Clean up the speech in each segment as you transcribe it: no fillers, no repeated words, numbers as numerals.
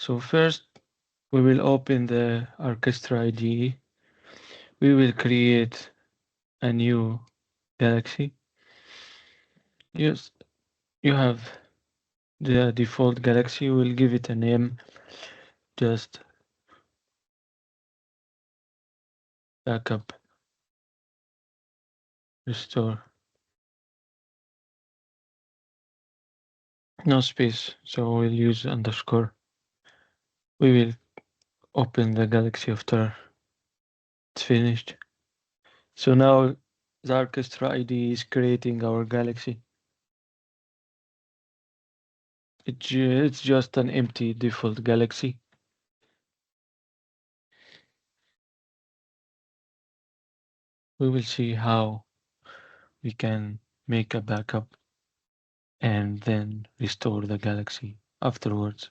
So first, we will open the orchestra IDE. We will create a new galaxy. Yes, you have the default galaxy. We'll give it a name, just backup, restore. No space, so we'll use underscore. We will open the galaxy after it's finished. So now the orchestra ID is creating our galaxy. It's just an empty default galaxy. We will see how we can make a backup and then restore the galaxy afterwards.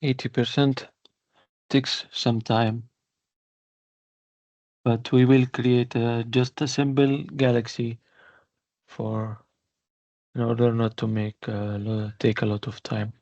%80 takes some time, but we will create just a simple galaxy for in order not to take a lot of time.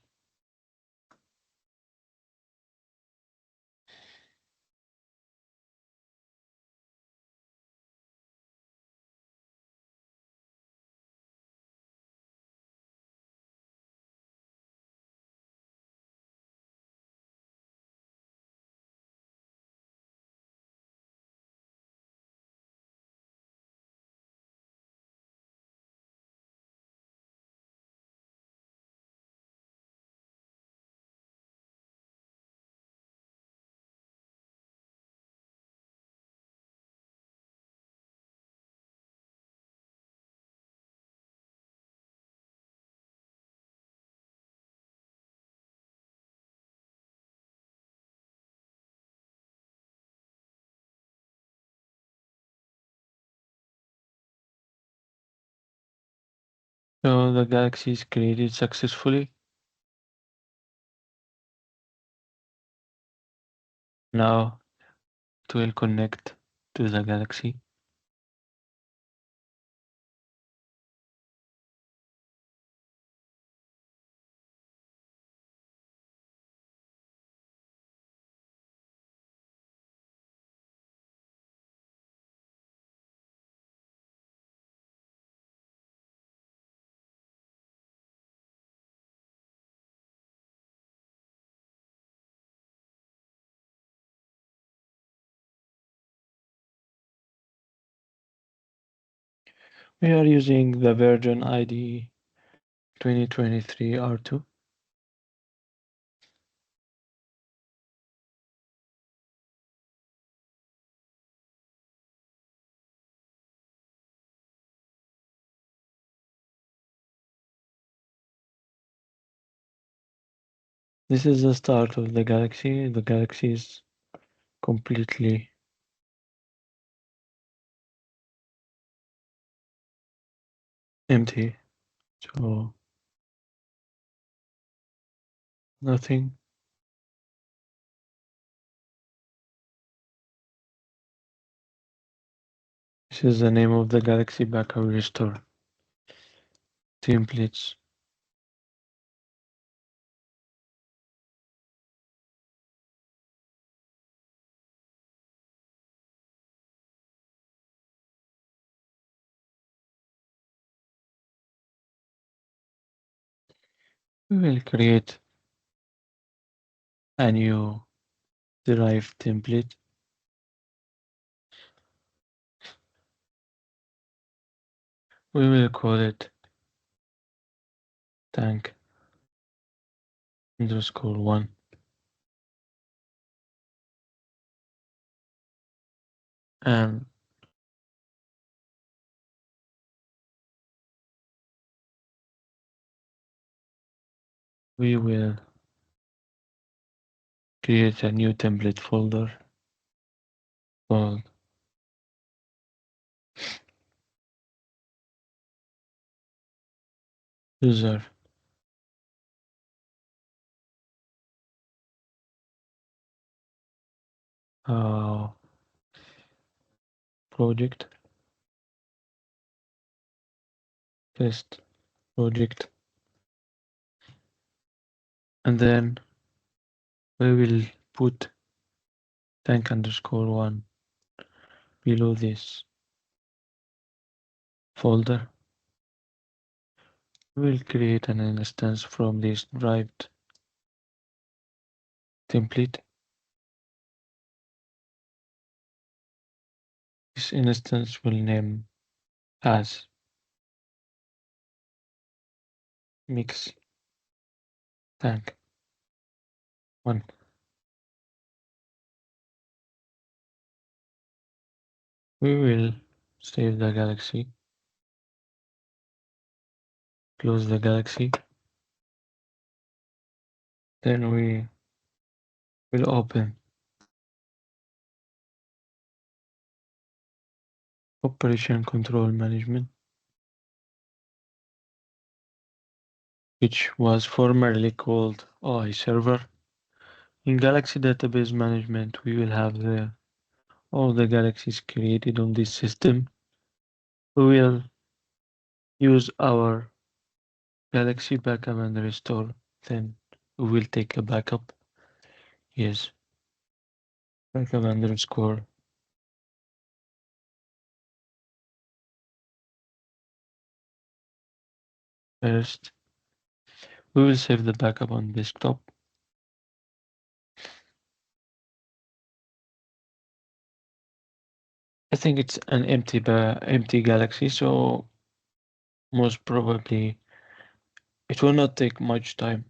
So the galaxy is created successfully. Now it will connect to the galaxy. We are using the version ID 2023 R2. This is the start of the galaxy. The galaxy is completely empty. So nothing. This is the name of the galaxy backup restore. Templates. We will create a new derived template. We will call it tank underscore 1. And we will create a new template folder called user project test project, and then we will put tank_1 below this folder. We will create an instance from this derived template. This instance will name as mix tank 1. We will save the galaxy, close the galaxy, then we will open Operation Control Management, which was formerly called OI Server. In Galaxy Database Management, we will have all the galaxies created on this system. We will use our Galaxy backup and restore. Then we will take a backup. Yes, backup underscore. First, we will save the backup on desktop. I think it's an empty galaxy, so most probably it will not take much time.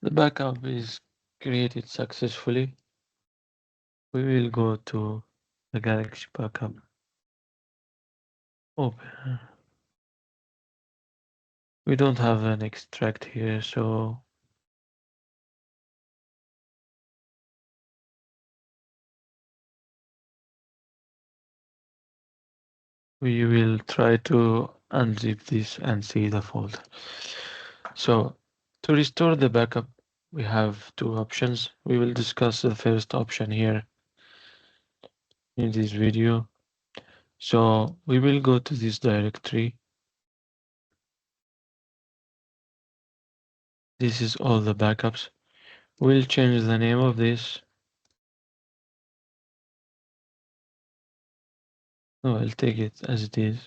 The backup is created successfully. We will go to the Galaxy backup. Open. We don't have an extract here, so we will try to unzip this and see the folder. So to restore the backup, we have two options. We will discuss the first option here in this video. So we will go to this directory. This is all the backups. We'll change the name of this. No, I'll take it as it is.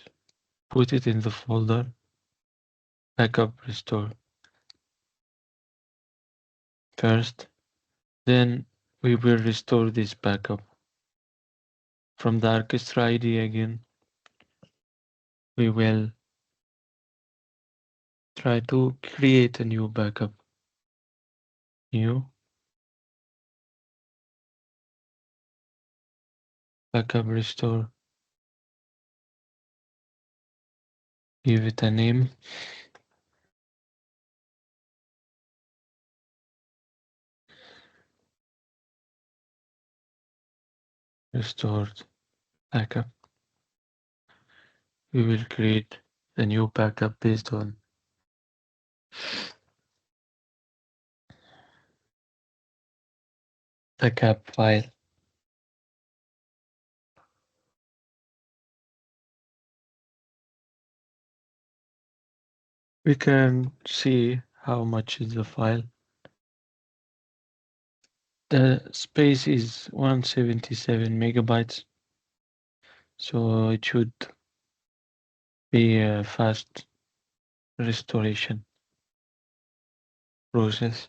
Put it in the folder. Backup restore first. Then we will restore this backup from the orchestra ID again. We will try to create a new backup. New backup restore. Give it a name. Restored backup. We will create a new backup based on backup file. We can see how much is the file. The space is 177 megabytes, so it should be a fast restoration process.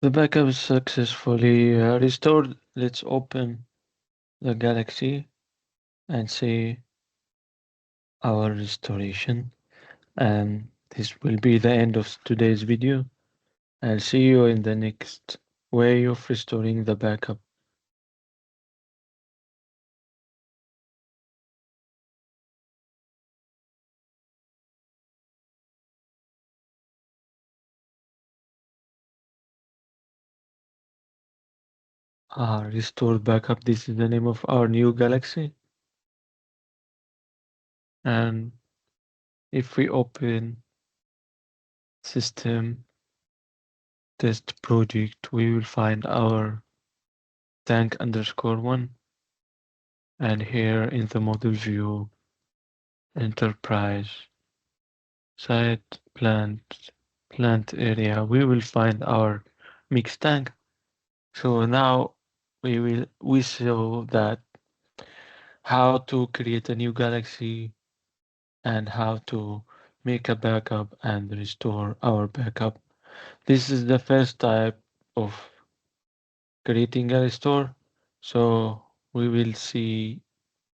The backup is successfully restored. Let's open the Galaxy and see our restoration. And this will be the end of today's video. I'll see you in the next way of restoring the backup. Restored backup. This is the name of our new Galaxy. And if we open system test project, we will find our tank_1. And here in the model view, enterprise, site, plant area, we will find our mixed tank. So now we saw that how to create a new galaxy and how to make a backup and restore our backup. This is the first type of creating a restore. So we will see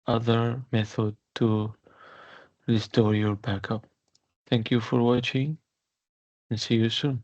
other method to restore your backup. Thank you for watching and see you soon.